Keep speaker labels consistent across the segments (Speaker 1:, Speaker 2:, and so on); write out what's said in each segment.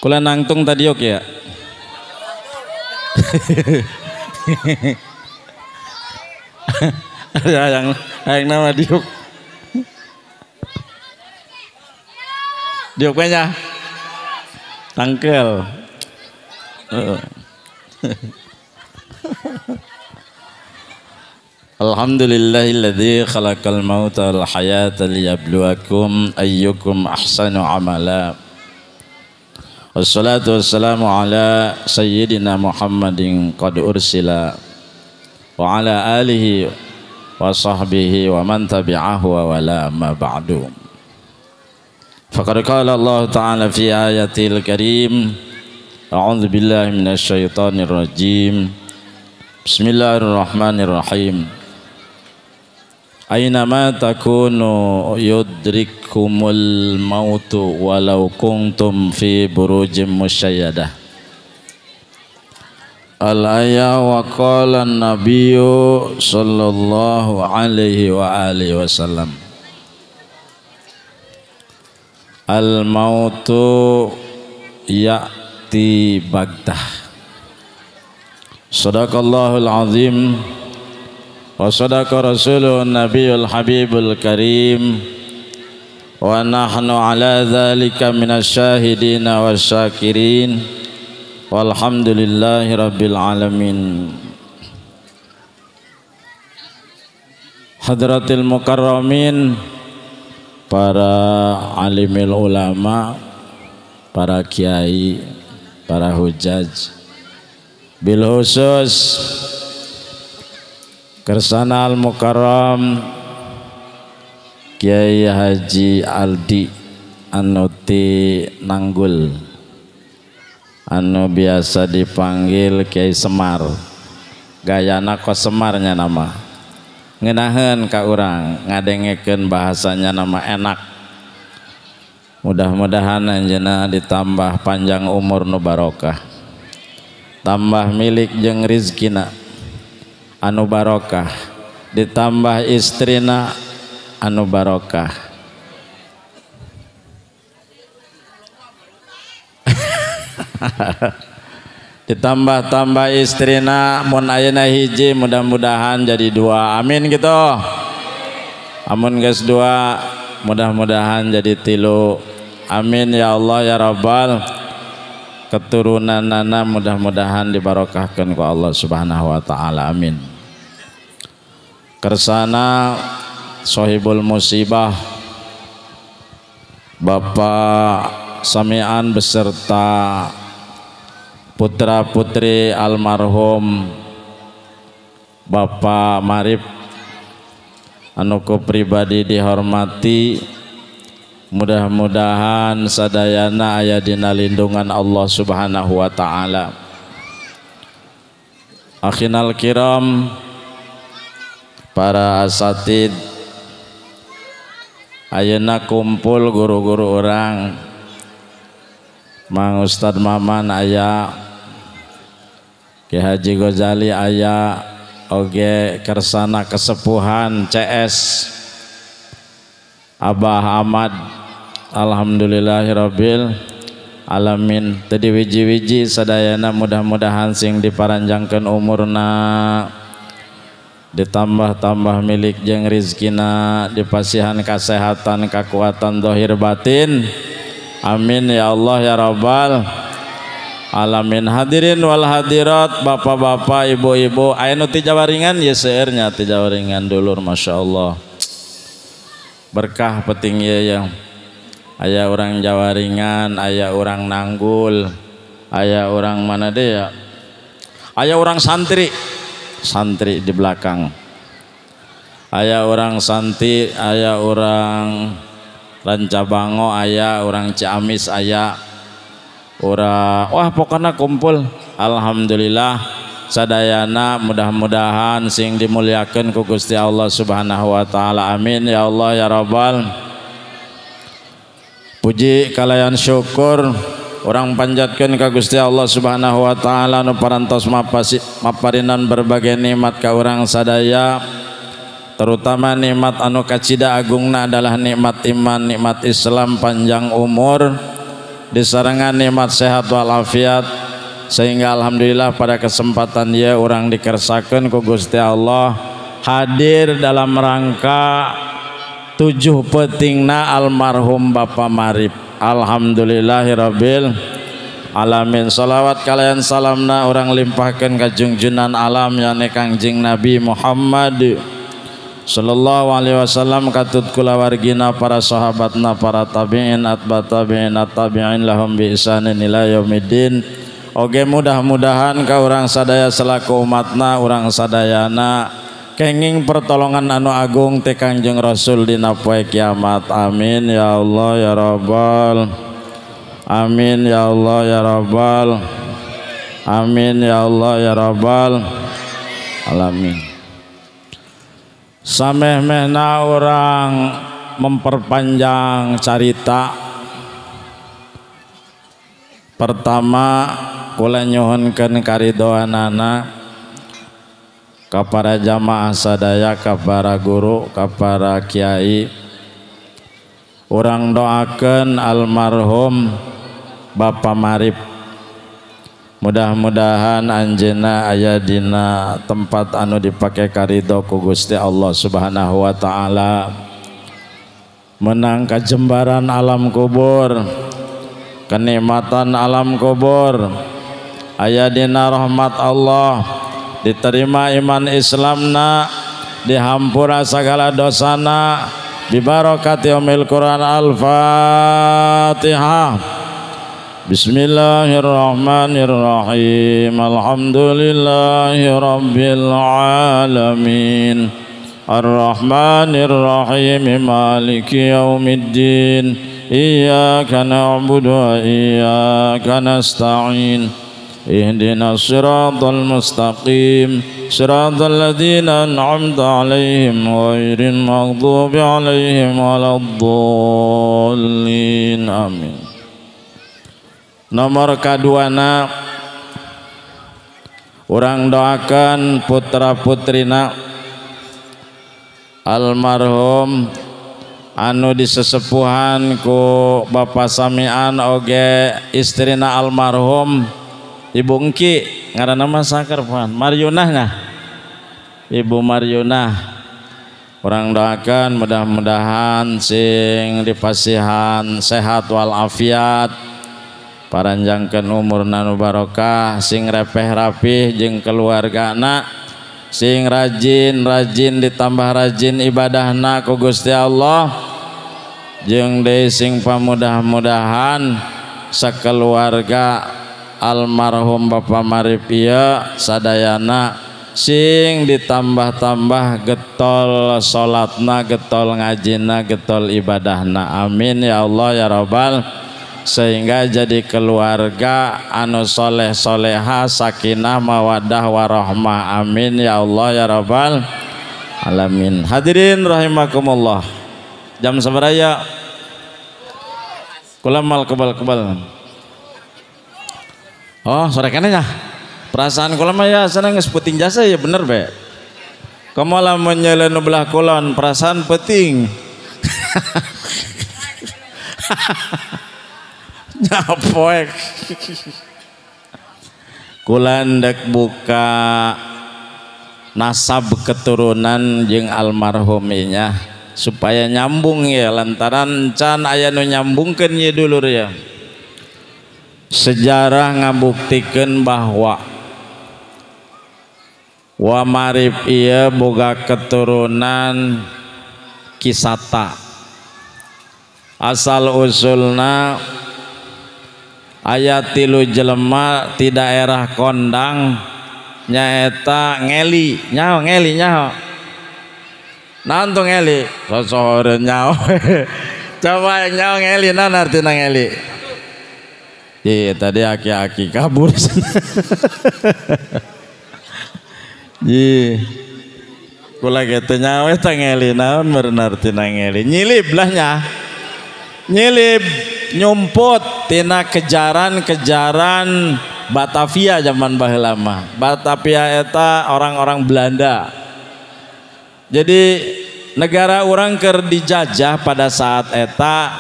Speaker 1: Kula nangtung tadi oke ya. Ada yang nama diuk. Diuk punya tangkel. Alhamdulillahilladzi khalaqal mauta wal hayata liyabluwakum ayyukum ahsanu amala. Wassalatu wassalamu ala sayyidina Muhammadin qad ursila wa ala alihi wa sahbihi wa man tabi'ahu wa wala ma ba'du. Faqad qala Allah ta'ala fi ayatil karim, a'udzu billahi minasy syaithanir rajim. Bismillahirrahmanirrahim. Aynama takunu yudrikumul mautu walau kuntum fi burujim musyayyadah. Al-ayah wa qala an-nabiyyu sallallahu alaihi wa alihi wasallam. Al-mautu ya'ti baghtah. Sadaqallahul azim. Wa sadaqa rasulun nabiyul habibul karim. Wa nahnu ala dhalika minasyahidina wasyakirin. Walhamdulillahi rabbil alamin. Hadratil mukarramin, para alimil ulama, para kiai, para hujaj, bil khusus Kersana al-Mukarram Kiai Haji Aldi Anuti Nanggul, anu biasa dipanggil Kiai Semar, gayana kos Semarnya nama, ngenahen ka urang ngadengekeun bahasanya nama enak. Mudah-mudahan anjeunna ditambah panjang umur nu barokah, tambah milik jeung rizkina anu barokah, ditambah istrina anu barokah. Ditambah istrina mun ayeuna hiji mudah-mudahan jadi dua, amin gitu. Amun geus dua mudah-mudahan jadi tilu, amin ya Allah ya Rabbal. Keturunanana mudah-mudahan dibarokahkeun ku Allah Subhanahu wa taala, amin. Kersana sohibul musibah Bapak Samian beserta putra putri almarhum Bapak Marip anu ku pribadi dihormati, mudah-mudahan sadayana aya dina lindungan Allah Subhanahu wa taala. Akhinal kiram, para asatid, ayeuna kumpul guru-guru orang, Mang Ustad Maman aya, Ki Haji Ghazali aya, oge kersana kesepuhan CS Abah Ahmad, alhamdulillahirabbil alamin. Tadi wiji-wiji sadayana mudah-mudahan sing diparanjangkeun umurna, ditambah-tambah milik jeung rizkina, dipasihan kesehatan, kekuatan zahir batin, amin ya Allah ya Rabbal alamin. Hadirin wal hadirat, bapak-bapak, ibu-ibu, aya nu ti Jawaringan ye seueur nya ti Jawaringan dulur, masyaallah berkah penting ye ya. Aya orang Jawaringan, aya orang Nanggul, aya orang mana deh ya, aya orang santri di belakang, aya orang Santi, aya orang Rancabango, aya orang Ciamis, aya orang, wah pokoknya kumpul. Alhamdulillah sadayana mudah-mudahan sing dimuliakeun ku Gusti Allah Subhanahu wa taala, amin ya Allah ya Rabbal. Puji kalayan syukur orang panjatkeun ka Gusti Allah Subhanahu wa taala nu parantos maparinan berbagai nikmat ka urang sadaya, terutama nikmat anu kacida agungna adalah nikmat iman, nikmat Islam, panjang umur, disarangan nikmat sehat walafiat, sehingga alhamdulillah pada kesempatan dia orang dikersakan ku Gusti Allah hadir dalam rangka 7 petingna almarhum Bapak Marip. Alhamdulillahirabbil alamin. Salawat kalian salamna orang limpahkan ka junjunan alam yakni Kangjeng Nabi Muhammad sallallahu alaihi wasallam, katut kula wargina para sahabatna, para tabi'in, atba tabi'in, tabi'in lahum bi ihsanin ila yaumiddin. Oge mudah-mudahan ka urang sadaya selaku umatna, urang sadayana kenging pertolongan anu agung ti Kangjeng Rasul dina poe kiamat. Amin ya Allah ya Rabbal. Amin ya Allah ya Rabbal. Amin ya Allah ya Rabbal alamin. Sameh-mehna orang memperpanjang carita. Pertama kula nyuhunkeun karidoanana ka para jamaah sadaya, ka para guru, ka para kiai. Urang doakeun almarhum Bapak Marip, mudah-mudahan anjeunna aya dina tempat anu dipake karidho ku Gusti Allah Subhanahu wa taala, menang kajembaran alam kubur, kenikmatan alam kubur, aya dina rahmat Allah, diterima iman Islamna, dihampura sagala dosana bibarakati umil Quran. Al-Fatihah. Bismillahirrahmanirrahim. Alhamdulillahi rabbil alamin. Ar-Rahmanirrahim. Maliki yaumiddin. Iyyaka na'budu wa iyyaka nasta'in. Ihdinas siratal mustaqim. Siratal ladzina an'amta 'alaihim ghairil maghdubi 'alaihim waladdallin. Amin. Nomor kaduana urang doakan putra putrina almarhum anu disesepuhan ku Bapak Samian oge istrina almarhum Ibu Engki, ngaranna mah sakar pan Maryunah nah. Ibu Maryunah urang doakan mudah-mudahan sing dipasihan sehat walafiat, paranjangkeun umur nanu barokah, sing repeh rapih jeung keluargana, sing rajin ditambah rajin ibadahna ku Gusti Allah, jeung deui sing pamudah-mudahan sakeluarga almarhum Bapak Marip ieu sadayana sing ditambah-tambah getol salatna, getol ngajina, getol ibadahna. Amin ya Allah ya Rabbal, sehingga jadi keluarga anu soleh soleha, sakinah mawadah warahmah. Amin ya Allah ya Rabbal alamin. Hadirin rahimakumullah, jam sabaraya kula mal kebal. Oh sore kenanya perasaan kula mah ya senang geus peuting jasa ya bener be. Kamu lamun nyeleun belah kulon perasaan peuting. Nyapoek kulan dek buka nasab keturunan jeung almarhum nya supaya nyambung ya, lantaran can aya nu nyambungkeun ye dulur ya. Sejarah ngabuktikeun bahwa wa Marip ieu boga keturunan Kisata. Asal usulna aya 3 jelema ti daerah Kondang nyaeta Ngeli. Nyaho naon tuh Ngeli sosoreun nyaho. Coba nyaho Ngeli naon artina Ngeli? Iya tadi aki-aki kabur. Iya kula kitu nyaho eta Ngeli naon meureun artina Ngeli? Nyilib lah nya. Nyilib nyumput tina kejaran Batavia zaman baheula mah. Batavia eta orang-orang Belanda. Jadi negara orang keur dijajah pada saat eta,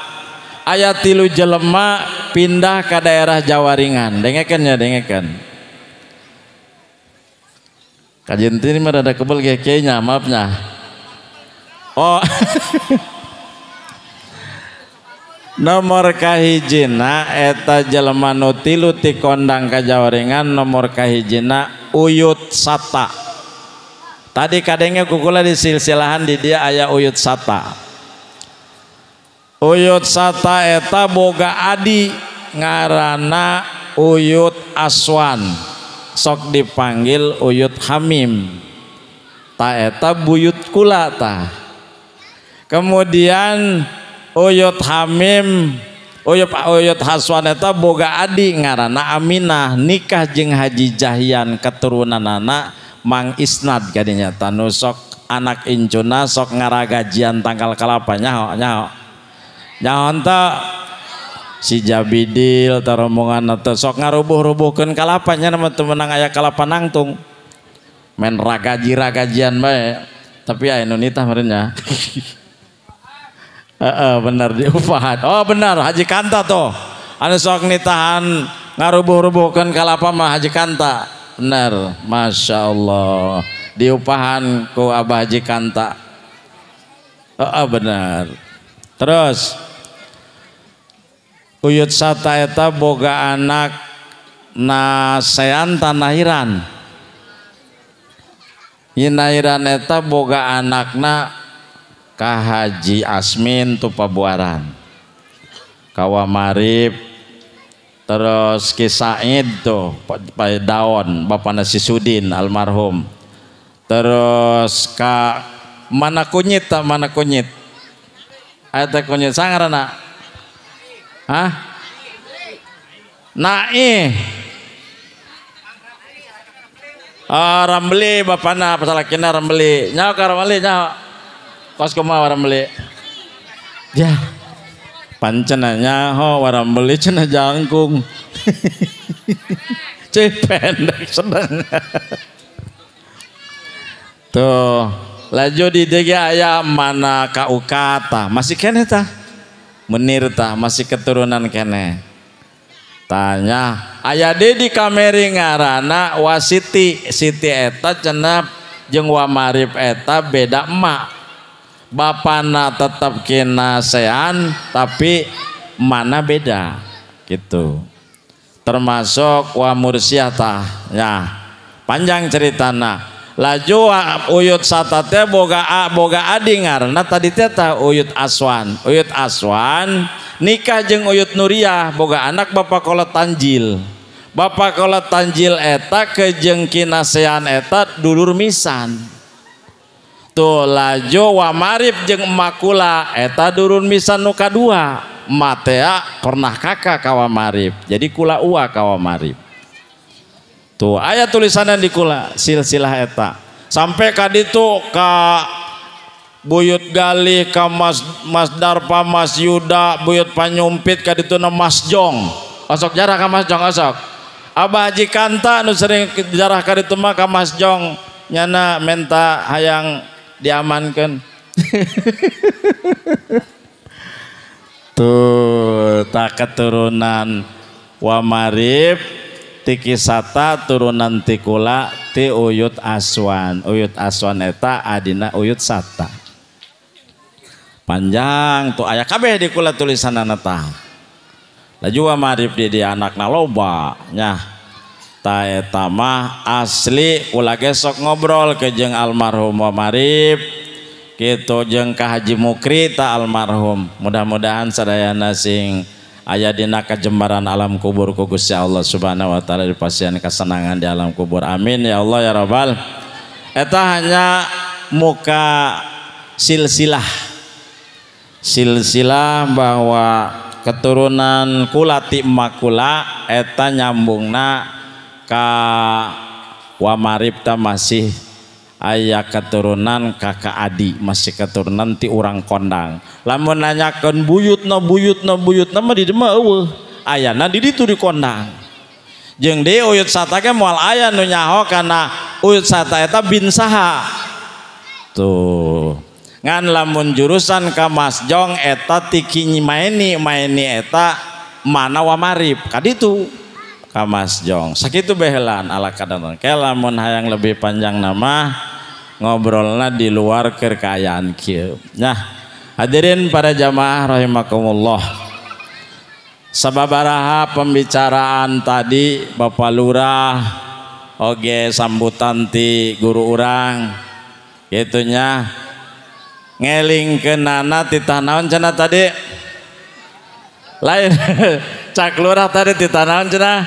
Speaker 1: aya 3 jelema pindah ke daerah Jawaringan. Dengekeun nya, dengekeun. Kajian ini mah rada kebel kayaknya, maafnya. Oh. Nomor kahijina eta jelema nu 3 ti kondang ka Jawaringan. Nomor kahijina Uyut Sata. Tadi kadenge kukula di silsilahan di dia aya Uyut Sata. Uyut Sata eta boga adi ngaranna Uyut Aswan, sok dipanggil Uyut Hamim. Ta eta buyut kula ta. Kemudian Uyut Hamim, Uyut Aswan eta boga adi ngaranna Aminah, nikah jeung Haji Jahyan keturunanana Mang Isnad kadinya tanu sok anak incuna sok ngaragajian tangkal kalapa nyaho si Jabidil taromongan atau sok ngarubuh-rubuhkeun kalapanya nama teu meunang aya kalapa nangtung men ragajian bae tapi aya nu nitah meureun nya. Benar diupahan. Oh benar Haji Kanta tuh anu sok nitahan ngarubuh-rubuhkeun kalapa mah Haji Kanta. Benar, Masya Allah diupahan ku Abah Haji Kanta. Benar. Terus Uyut Sata eta boga anak nasean tanahiran. Inahiran eta boga anakna ka Haji Asmin tu Pabuaran, Kawa Marip. Terus Ki Said tuh Pak Daon bapana si Sudin almarhum. Terus ka mana kunyit eta kunyit sangarana Naih Ramli bapana pasalakina Ramli nyaho ka Ramli nyaho kos kumaha Ramli ya pancenanya warang beli cenah jangkung. Cek pendek sedang. Tuh laju di dega aya mana kaukata masih kene tah menir tah masih keturunan kene tanya aya di kameri ngaranna Wasiti. Siti eta cenah jeung Wamarip eta beda emak. Bapana tetap kinasean tapi mana beda gitu. Termasuk Wa Mursyah tah ya panjang ceritana. Laju Uyut Sata teh boga adi ngaranna tadi teh tah Uyut Aswan. Uyut Aswan nikah jeung Uyut Nuriyah boga anak Bapak Kolot Tanjil. Bapak Kolot Tanjil eta ke jeung kinasean eta dulur misan. Tuh laju Wamarip jeung emakula eta durun misan nu kadua. Matea pernah kakak ka Wamarip jadi kula ua ka Wamarip. Tuh aya tulisanan di kula silsilah eta sampai ka ditu ka Buyut Galih ka Mas Darpa Mas Yuda Buyut Panyumpit ka ditu na Mas Jong osok jarah ka Mas Jong osok. Abah Haji Kanta nu sering jarah ka ditu mah ka Mas Jong nyana menta hayang diamankan. Tuh tak keturunan Wamarip Tiki Sata turunan tikula ti Uyut Aswan. Uyut Aswan eta adina Uyut Sata panjang tuh aya kabeh di kula tulisanana tah. Laju Wamarip di anakna loba nya ta eta mah asli ulah gesok ngobrol ke jeung almarhum Wamarip kitu jeung ka Haji Mukri ta almarhum. Mudah-mudahan sadayana sing aya dina kajembaran alam kubur ku Gusti Allah Subhanahu wa taala dipasieun kesenangan di alam kubur. Amin ya Allah ya Rabbal. Eta hanya muka silsilah bahwa keturunan kula ti emak kula eta nyambungna ka Wamarip ta masih aya keturunan kakak adi masih keturunan ti urang kondang. Lamun nanyakeun buyutna mah di dieu eueuh ayana di ditu di kondang. Jeung di Uyut Sata ge moal aya nu nyaho kana Uyut Sata eta bin saha. Tuh ngan lamun jurusan ka masjong eta tiki maini eta mana wa marib kaditu ka masjong sakitu behelan ala kadana ke lamun hayang lebih panjang nama ngobrolna di luar kerkayaan kieu. Nah hadirin para jamaah rahimakumullah, sababaraha pembicaraan tadi Bapak Lurah oge sambutan ti guru urang gitunya ngelingkeunana titah naon cenah tadi lain cak lurah tadi titah naon cenah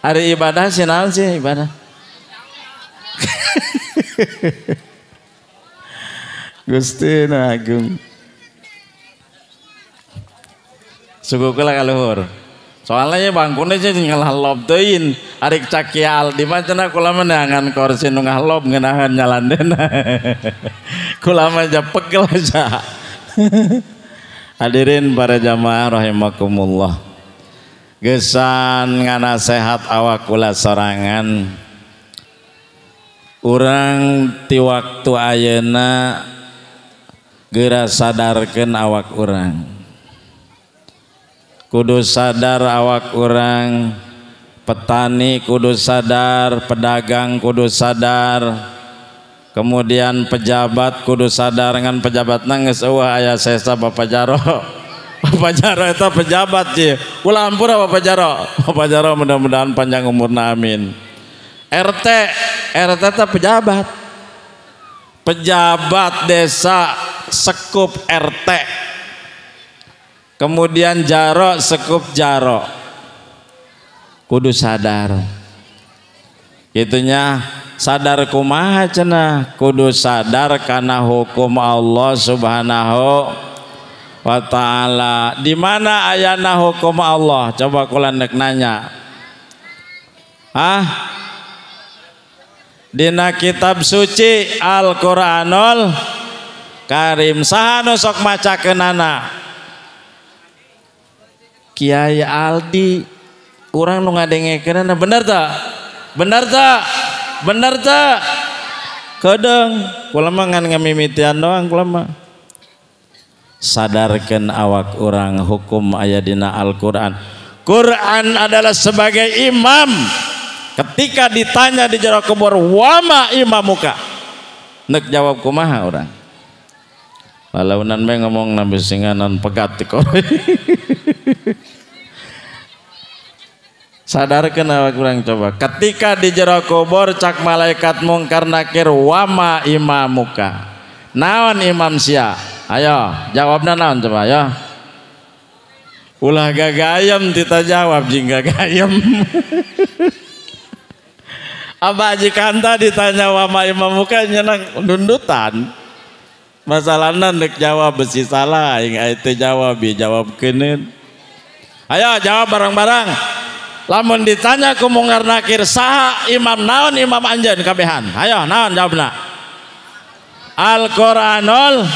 Speaker 1: hari ibadah sih naon sih ibadah Gusti Agung suku kula kaluhur soalnya bangkune sih ngalalob teuin arik cakial di macana kula menangan kursi nu ngalob ngeunaheun nyalandena kula mah ja pegel aja. Hadirin para jamaah rahimakumullah, gesan nganasehat awak kula sorangan urang ti waktu ayeuna geura sadarkeun awak urang kudu sadar awak urang petani kudu sadar pedagang kudu sadar kemudian pejabat kudu sadar ngan pejabat geus eueuh aya sesa Bapak Jaro Bapak Jaro eta pejabat sih kula ampura Bapak Jaro mudah-mudahan panjang umurna amin. RT eta pejabat desa sekup RT kemudian Jaro sekup Jaro kudu sadar gitunya sadar kumaha cenah kudu sadar kana hukum Allah Subhanahu wa ta'ala. Di mana ayana hukum Allah coba kula nek nanya dina kitab suci Al-Qur'anul Karim saha nu sok macakeunana Kiai Aldi urang nu ngadengekeunana bener tah kedeung kula mah ngan ngamimitian doang kula mah sadarkeun awak urang hukum aya dina Al-Qur'an. Quran adalah sebagai imam. Ketika ditanya di jero kubur wama imamuka nek jawab kumaha urang lalaunan bae ngomong nabi singanan pegat ti koroi sadarkeun awak urang coba ketika di jero kubur cak malaikat mungkar nakir wama imamuka naon imam sia ayo jawabna naon coba ayo ulah gagayam tita jawab jeung gagayam Abah Haji Kanta ditanya wama imamuka nyenang nundutan masalahna nek jawab besi salah aing teh jawab keuneun ayo jawab bareng-bareng lamun ditanya ku mungkar nakir saha imam naon imam anjeun kabehan ayo naon jawabna Al-Qur'anul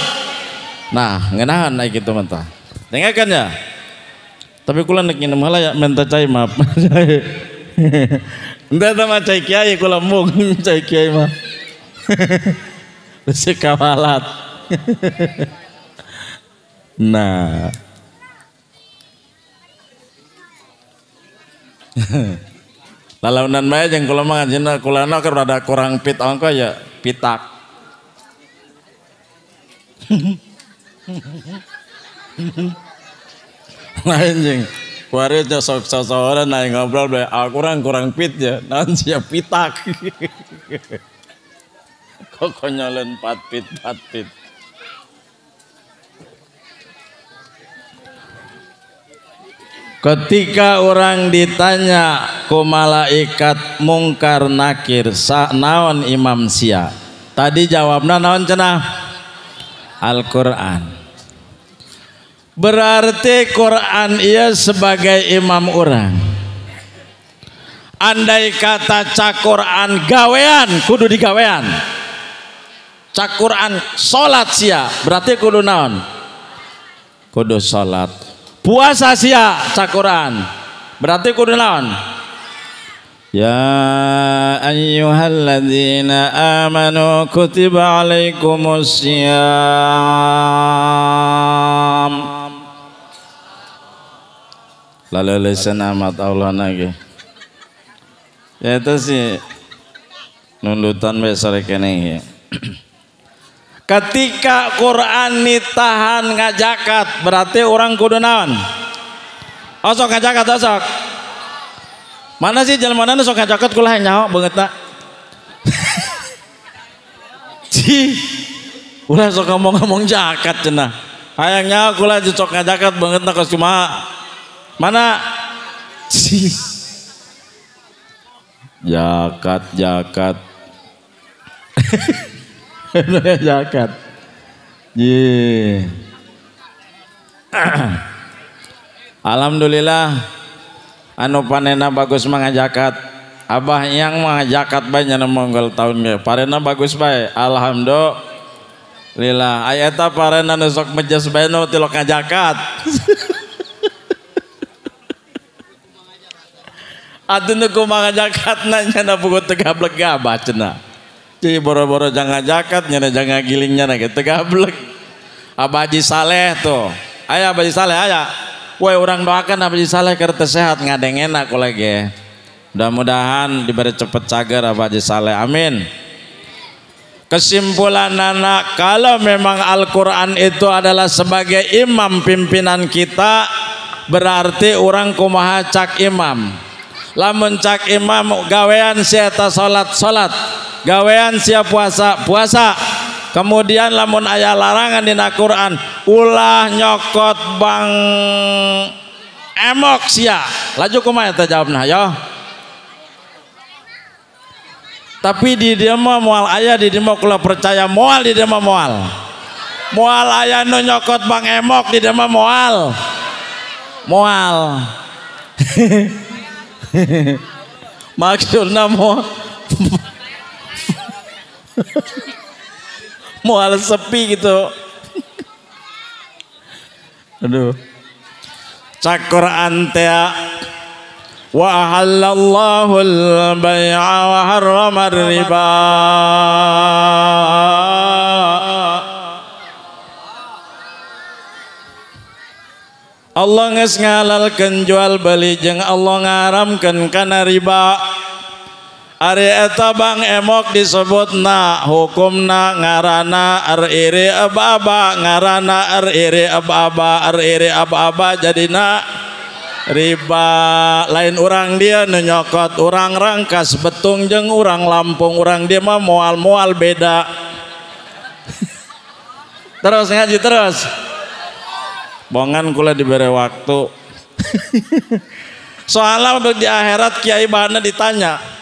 Speaker 1: nah ngeunaheun aya kitu mah tah dengarkan ya tapi kula nek nginum heula ya minta cai maaf entah sama cai kiai kula mung cai kiai mah besi kawalat nah lalaunan mah jeung kula mah anjeunna kulana keur rada kurang pit ongko ya pitak lain jeung kuari sok sosoran naik ngobrol be kurang pit ya naon sia pitak kok konyoleun 4 pit ketika orang ditanya ku malaikat mungkar nakir naon imam sia tadi jawabna naon cenah Al-Qur'an. Berarti Quran ia sebagai imam orang. Andai kata cak Quran gawean kudu digawean. Cak Quran salat sia berarti kudu naon? Kudu salat. Puasa sia cak Quran berarti kudu naon? Ya ayyuhalladzina amanu kutiba alaikumussyam. Lalu lisan amat Allah nage. Ya itu sih nundutan besar kene. Ketika Quran nitahan ngajakat berarti orang kudu naon? Osok ngajakat osok. Mana sih jalan mana sok ngajakat kula nyaho banget nak. Ci, ulah sok ngomong-ngomong jakat cenah. Hayang nyaho kula sok ngajakat banget nak cuma mana? Ci. Jakat. Jakat. Ye. Alhamdulillah anu panena bagus mangajakat. Abah yang mangajakat bae nya monggol tahun ge. Parena bagus bae. Alhamdulillah. Aya eta parena nu sok mejes bae nu tilok ngajakat. Atuh nu kumaha ngajakatna nya buku teu gablek gabah cenah. Ci boro-boro jangan ngajakat nya jangan gilingnya na teu gablek. Abah Haji Saleh tuh. Aya Abah Haji Saleh aya. Woi orang doakan Abah Haji Saleh keur teu sehat ngadengena ku lagi. Mudah-mudahan diberi cepet cager Abah Haji Saleh. Amin. Kesimpulan anak, kalau memang Al-Quran itu adalah sebagai imam pimpinan kita, berarti orang kumaha cak imam. Lamun cak imam gawean sieta salat, gawean sia puasa. Kemudian lamun aya larangan dina Quran, ulah nyokot bang emok sia. Laju kumaha eta jawabna yo. Tapi di dieu mah moal aya di dieu mah kula percaya moal di dieu mah moal. Moal aya nu nyokot bang emok di dieu mah moal. Moal. Maksudna moal sepi gitu. Aduh. Cak Quran teh wa ahallallahu al-bai'a wa harrama riba. Allah geus ngahalalkeun jual beli jeung Allah ngaharamkeun kana riba. Ari eta bang emok disebutna hukumna ngaranna ar-iri aba-aba, ngaranna ar-iri aba-aba, ar-iri aba-aba jadina riba. Lain orang dia nu nyokot, urang Rangkas Betung jeung urang Lampung, urang dia mah moal-moal beda. Terus ngaji terus. Bongan kula diberi waktu. Soalnya di akhirat Kiai Bahana ditanya.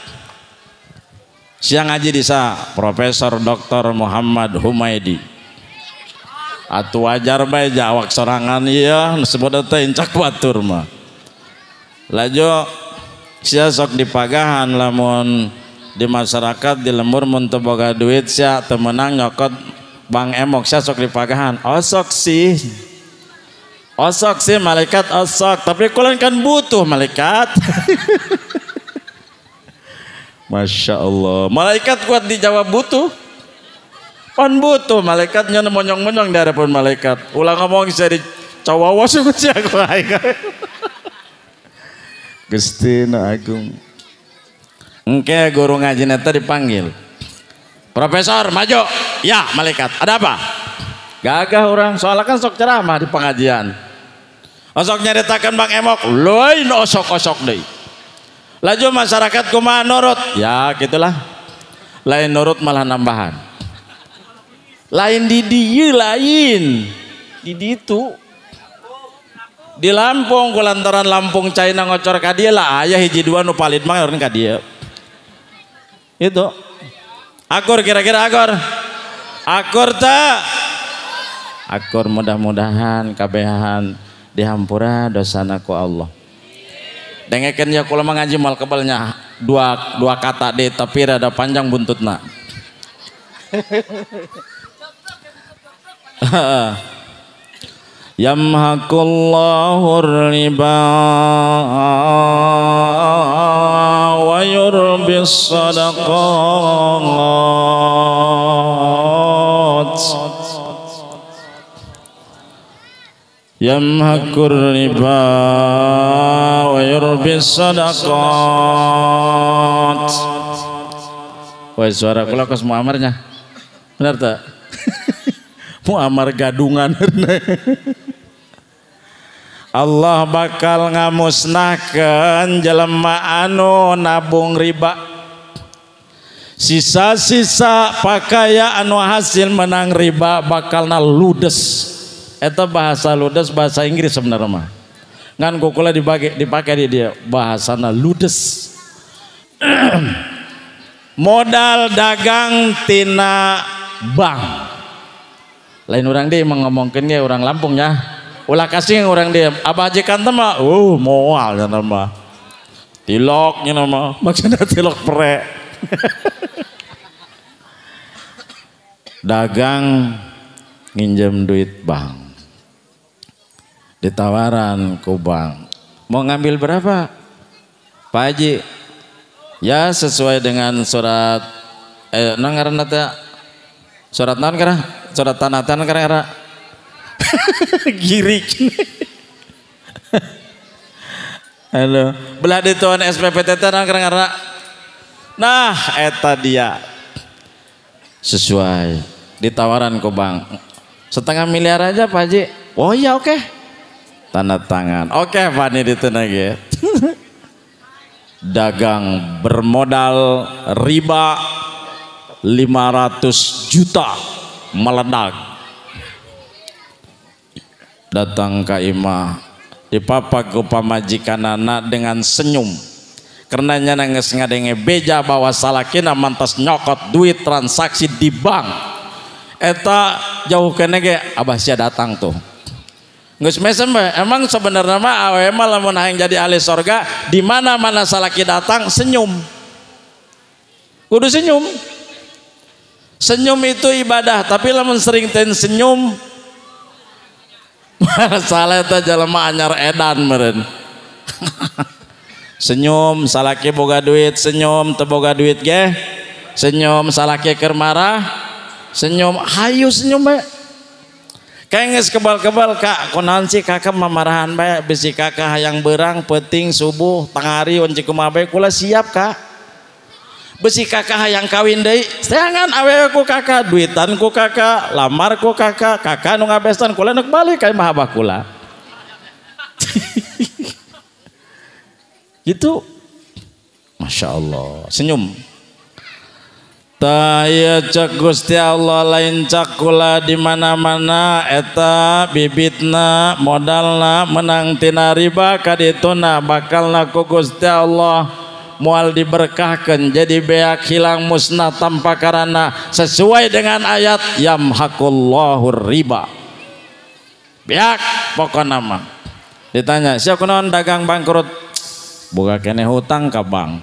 Speaker 1: Siang ngaji disa Profesor Dr. Muhammad Humaydi. Atu wajar bae jawab sorangan ieu disebut teh incak batur mah. Lajo sia sok dipagahan lamun di masyarakat di lembur mun teu boga duit sia teu meunang nyokot bang emok sia sok dipagahan. Osok sih malaikat osok, tapi kulan kan butuh malaikat. Masya Allah, malaikat kuat dijawab butuh. Pan butuh malaikatnya monyong-monyong di hadapan malaikat. Ulang ngomong saya di cawawa sukut sih aku. Gusti na agung. Engke guru ngaji neta dipanggil. Profesor maju. Ya malaikat. Ada apa? Gagah orang soalnya kan sok ceramah di pengajian. Osok nyaritakan bang emok. Lain osok-osok deh. Laju masyarakat kumaha nurut. Ya gitulah. Lain nurut malah nambahan. Lain di dieu lain. Di ditu. Di Lampung kulantaran Lampung China ngocor ka dieu lah aya hiji dua nu palit mah urang ka dieu. Itu. Akur kira-kira akur. Akur teh. Akur mudah-mudahan kabehan dihampura dosana ku Allah. Dengekeun ya kula ngaji mal kebalnya dua kata deh tapi rada panjang buntutna. Yamhaqullahu riba wa ويربي الصدقات يمحق الربا ويربي الصدقات. Wah, suara kula kos muamarnya. Benar tak? Muamar gadungan. Allah bakal ngamusnahkeun jelema anu nabung riba. Sisa-sisa pakaya anu hasil menang riba bakalna ludes. Eta bahasa ludes bahasa Inggris sebenarnya mah. Ngan kukula dipakai di dia bahasana ludes. Modal dagang tina bank. Lain orang dia mengomongkan ya orang Lampung ya. Ulah kasih orang dia. Abah ajekan tema. Moal ya nama. Tiloknya nama. Maksudnya tilok pre. Dagang nginjem duit bank. Ditawaran ku bank. Mau ngambil berapa? Pak Haji. Ya sesuai dengan surat nangaran teh surat naon kara? Surat tanatan kara? Girik. Halo, belah dituan SPPT teh kara? Nah, eta dia. Sesuai ditawaran ku bank. 0,5 miliar aja Pak Haji. Oh iya oke. Tanda tangan. Oke Pak ini ditunage. Dagang bermodal riba 500 juta meledak. Datang ke imah dipapak ku pamajikanana dengan senyum karena nyana geus ngadenge beja bawa salakina mantas nyokot duit transaksi di bank. Eta jauh kene ge abah sia datang tuh. Geus mesem emang sebenarnya mah awe mah lamun hayang jadi ahli sorga di mana-mana salaki datang senyum. Kudu senyum. Senyum itu ibadah, tapi lamun sering ten senyum salah eta jelema anyar edan meureun. Senyum salaki boga duit, senyum teu boga duit ge. Senyum salaki keur marah, senyum hayu senyum bae. Kenges kebal-kebal kak, konaon sih kakak mamarahan bae bisi kakak hayang berang penting subuh tangari onci kumaha bae kula siap kak. Besi kakak hayang kawin deui, seangan awewe ku kakak, duitan ku kakak, lamar ku kakak, kakak nu ngabestan kula neuk balik ka imah abah kula. Gitu. Masya Allah, senyum. Taya cek Gusti Allah lain cak kula di mana-mana eta bibitna modalna menang tina riba kadituna bakalna ku Gusti Allah moal diberkahkeun jadi beak hilang musnah tanpa karana sesuai dengan ayat yamhaqullahu riba. Beak pokona mah. Ditanya, "Sia kunaon dagang bangkrut?" Boga keneh hutang ka bank.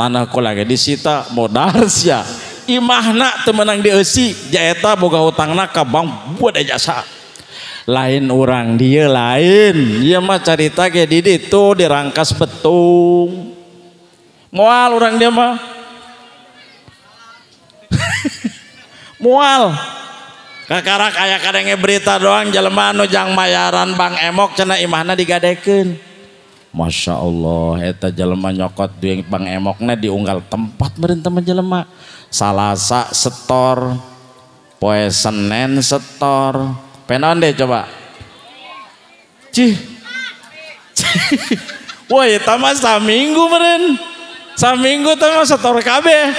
Speaker 1: Tanah kula ge disita modal sia. Imahna teu meunang dieusi jaeta boga hutangna ka bank buat jasa lain orang dia lain ieu mah carita ge di ditu dirangkas betung moal orang dia mah moal kakarak aya kadenge berita doang jelema anu jang mayaran bank emok cenah imahna digadekeun. Masya Allah eta jelema nyokot duit bank emokna diunggal tempat meureun teman jelema. Salasa setor, poe Senen setor, penaon deh coba. Cih, woi tamah saminggu meren, saminggu tamah setor kabeh.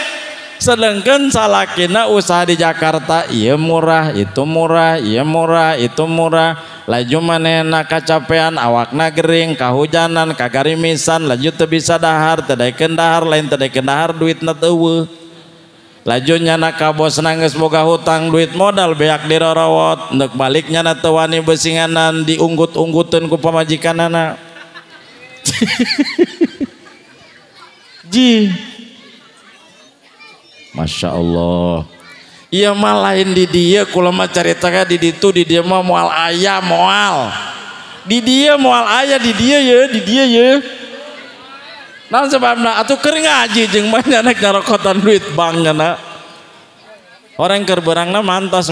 Speaker 1: Sedangkan salakina usaha di Jakarta, iya murah, itu murah, iya murah, itu murah. Laju manehna kacapean, awakna gering, kahujanan, kagarimisan, laju teu bisa dahar, teu daekeun dahar, lain teu daekeun dahar duitna teu eueuh. Laju nyana ka bos nanggeus boga hutang duit modal beak dirorowot neuk balik nyana teu wani beusinganan diunggut-ungguteun ku pamajikanana. Ji. Masya Allah. Iya mah lain di dia kula mah carita di ditu di dia mah moal aya moal. Di dia moal aya di dia ya, di dia ya. Naon sebabna atuh keur ngaji jeung banyak narokotan duit bank kana. Orang keur beurangna mantos